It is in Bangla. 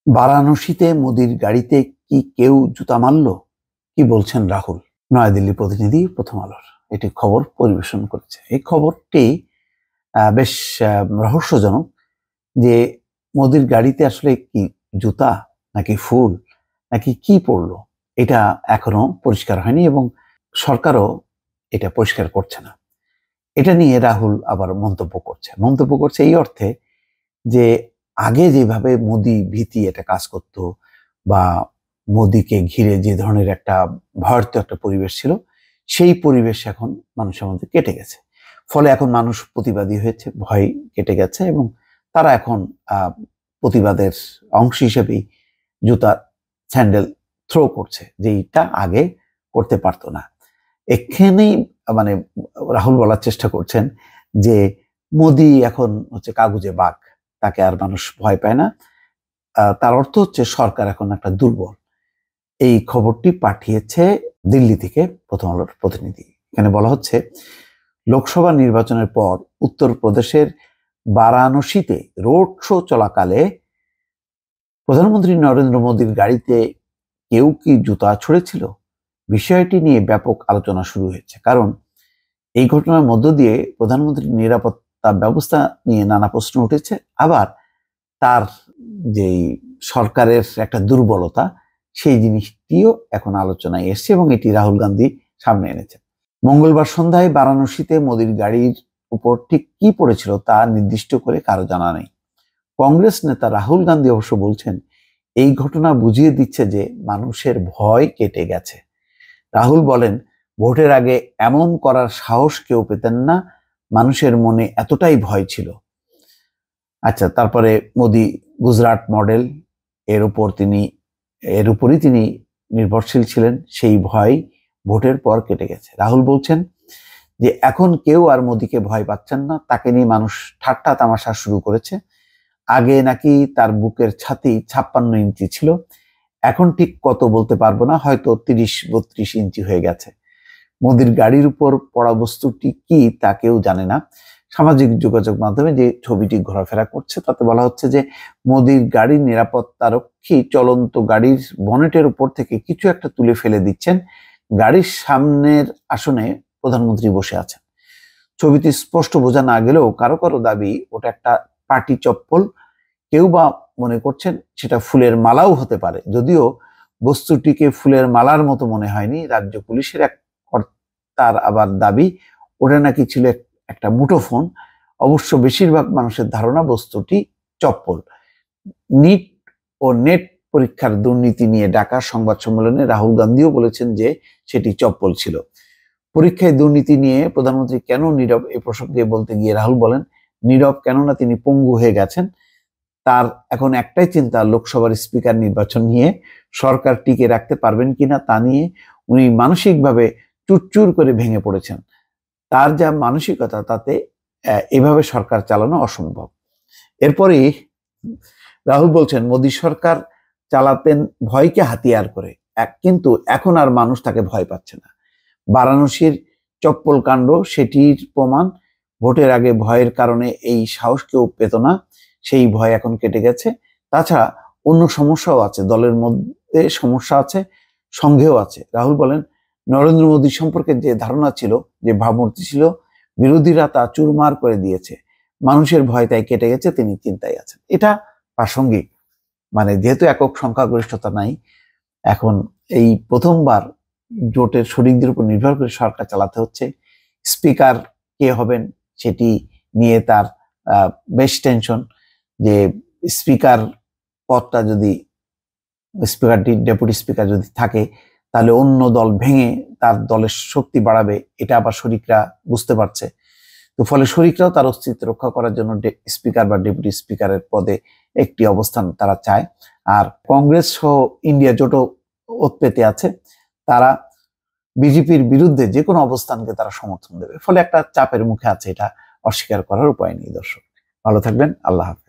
বারাণসীতে মোদির গাড়িতে কি কেউ জুতা মারল? কি বলছেন রাহুল? নয়াদিল্লি প্রতিনিধি, প্রথম আলোর এটি খবর পরিবেশন করেছে। এই খবরটি বেশ রহস্যজনক যে মোদির গাড়িতে আসলে কি জুতা নাকি ফুল নাকি কি পড়লো, এটা এখনো পরিষ্কার হয়নি এবং সরকারও এটা পরিষ্কার করছে না। এটা নিয়ে রাহুল আবার মন্তব্য করছে এই অর্থে যে আগে যেভাবে মোদি ভীতি এটা কাজ করত বা মোদিকে ঘিরে যে ধরনের একটা ভয়ার্থ একটা পরিবেশ ছিল, সেই পরিবেশ এখন মানুষের মধ্যে কেটে গেছে। ফলে এখন মানুষ প্রতিবাদী হয়েছে, ভয় কেটে গেছে এবং তারা এখন প্রতিবাদের অংশ হিসেবেই জুতা স্যান্ডেল থ্রো করছে, যেটা আগে করতে পারতো না। এখানেই মানে রাহুল বলার চেষ্টা করছেন যে মোদি এখন হচ্ছে কাগুজে বাঘ, তাকে আর মানুষ ভয় পায় না। তার অর্থ হচ্ছে সরকার এখন একটা দুর্বল। এই খবরটি পাঠিয়েছে দিল্লি থেকে প্রথম আলোর প্রতিনিধি। এখানে বলা হচ্ছে, লোকসভা নির্বাচনের পর উত্তরপ্রদেশের বারাণসীতে রোড শো চলাকালে প্রধানমন্ত্রী নরেন্দ্র মোদীর গাড়িতে কেউ কি জুতা ছুঁড়েছিল? বিষয়টি নিয়ে ব্যাপক আলোচনা শুরু হয়েছে, কারণ এই ঘটনার মধ্য দিয়ে প্রধানমন্ত্রীর নিরাপত্তা ব্যবস্থা নিয়ে নানা প্রশ্ন উঠেছে। আবার তার যেই সরকারের একটা দুর্বলতা, সেই জিনিসটিও এখন আলোচনায় এসছে এবং এটি রাহুল গান্ধী সামনে এনেছে। মঙ্গলবার সন্ধ্যায় বারাণসীতে মোদির গাড়ির উপর ঠিক কি পড়েছিল তা নির্দিষ্ট করে কারো জানা নেই। কংগ্রেস নেতা রাহুল গান্ধী অবশ্য বলছেন, এই ঘটনা বুঝিয়ে দিচ্ছে যে মানুষের ভয় কেটে গেছে। রাহুল বলেন, ভোটের আগে এমন করার সাহস কেউ পেতেন না, মানুষের মনে এতটাই ভয় ছিল। আচ্ছা, তারপরে মোদি গুজরাট মডেল, এর উপরই তিনি নির্ভরশীল ছিলেন, সেই ভয় ভোটের পর কেটে গেছে। রাহুল বলছেন যে এখন কেউ আর মোদিকে ভয় পাচ্ছেন না, তাকে নিয়ে মানুষ ঠাট্টা তামাশা শুরু করেছে। আগে নাকি তার বুকের ছাতি 56 ইঞ্চি ছিল, এখন ঠিক কত বলতে পারবো না, হয়তো 30-32 ইঞ্চি হয়ে গেছে। মোদির গাড়ির উপর পড়া বস্তুটি কি তা কেউ জানে না। সামাজিক যোগাযোগ মাধ্যমে যে ছবিটি ঘোরাফেরা করছে তাতে বলা হচ্ছে যে মোদির গাড়ির নিরাপত্তারক্ষী চলন্ত গাড়ির বনেটের উপর থেকে কিছু একটা তুলে ফেলে দিচ্ছেন। গাড়ির সামনের আসনে প্রধানমন্ত্রী বসে আছেন। ছবিটি স্পষ্ট বোঝা না গেলেও কারো কারো দাবি ওটা একটা পার্টি চপ্পল, কেউ বা মনে করছেন সেটা ফুলের মালাও হতে পারে, যদিও বস্তুটিকে ফুলের মালার মতো মনে হয়নি। রাজ্য পুলিশের এক কর্তার আবার দাবি ওটা নাকি ছিল একটা মুঠোফোন। অবশ্য বেশিরভাগ মানুষের ধারণা বস্তুটি চপ্পল। নিট ও নেট পরীক্ষার দুর্নীতি নিয়ে ডাকা সংবাদ সম্মেলনে রাহুল গান্ধীও বলেছেন যে সেটি চপ্পল ছিল। পরীক্ষায় দুর্নীতি নিয়ে প্রধানমন্ত্রী কেন নীরব, এ প্রসঙ্গে বলতে গিয়ে রাহুল বলেন, নীরব কেননা তিনি পঙ্গু হয়ে গেছেন। তার এখন একটাই চিন্তা, লোকসভার স্পিকার নির্বাচন নিয়ে সরকার টিকে রাখতে পারবেন কিনা তা নিয়ে। উনি মানসিকভাবে চুরচুর করে ভেঙে পড়েছেন। তার যা মানসিকতা, তাতে এভাবে সরকার চালানো অসম্ভব। এরপরই রাহুল বলছেন, মোদী সরকার চালাতেন ভয়কে হাতিয়ার করে, কিন্তু এখন আর মানুষ তাকে ভয় পাচ্ছে না। বারাণসীর চপ্পল কাণ্ড সেটির প্রমাণ। ভোটের আগে ভয়ের কারণে এই সাহস কেউ পেত না, সেই ভয় এখন কেটে গেছে। তাছাড়া অন্য সমস্যাও আছে, দলের মধ্যে সমস্যা আছে, সংঘেও আছে। রাহুল বলেন, নরেন্দ্র মোদী সম্পর্কে যে ধারণা ছিল, যে ভাবমূর্তি ছিল, বিরোধীরা তা চুরমার করে দিয়েছে। মানুষের ভয় তাই কেটে গেছে, তিনি চিন্তায় আছেন। এটা প্রাসঙ্গিক, মানে যেহেতু একক সংখ্যাগরিষ্ঠতা নাই, এখন এই প্রথমবার জোটের শরিকদের উপর নির্ভর করে সরকার চালাতে হচ্ছে। স্পিকার কে হবেন সেটি নিয়ে তার বেশ টেনশন, যে স্পিকার পদটা যদি ডেপুটি স্পিকার যদি থাকে, তাহলে অন্য দল ভেঙে তার দলের শক্তি বাড়াবে, এটা আবার শরিকরা বুঝতে পারছে। তো ফলে শরিকরাও তার অস্তিত্ব রক্ষা করার জন্য স্পিকার বা ডেপুটি স্পিকারের পদে একটি অবস্থান তারা চায়। আর কংগ্রেস সহ ইন্ডিয়া জোটও ওত পেতে আছে, তারা বিজেপির বিরুদ্ধে যে কোনো অবস্থানকে তারা সমর্থন দেবে। ফলে একটা চাপের মুখে আছে, এটা অস্বীকার করার উপায় নেই। দর্শক ভালো থাকবেন, আল্লাহ হাফেজ।